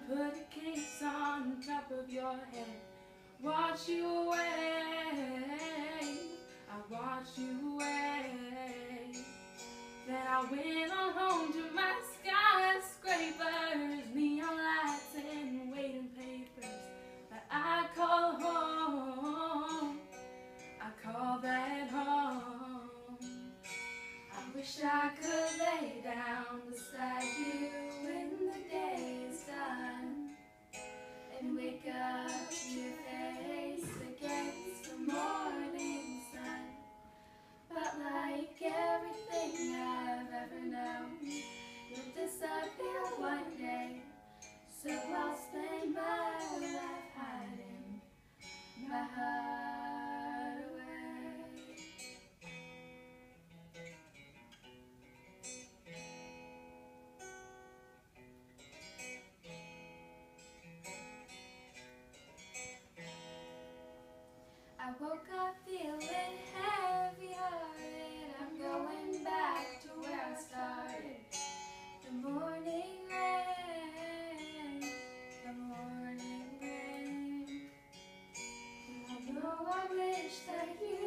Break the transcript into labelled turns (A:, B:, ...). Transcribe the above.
A: put a case on top of your head, watch you away. I watched you away. Then I went on home to my skyscrapers, neon lights and waiting papers that I call home. I call that home. I wish I could lay down beside you when the day is done and wake up to your face against the morning sun. But like everything I've ever known, you'll disappear one day, so I'll spend my life hiding my heart away. I woke up feeling heavy-hearted. I'm going back to where I started. The morning rain, the morning rain. I know I wish that you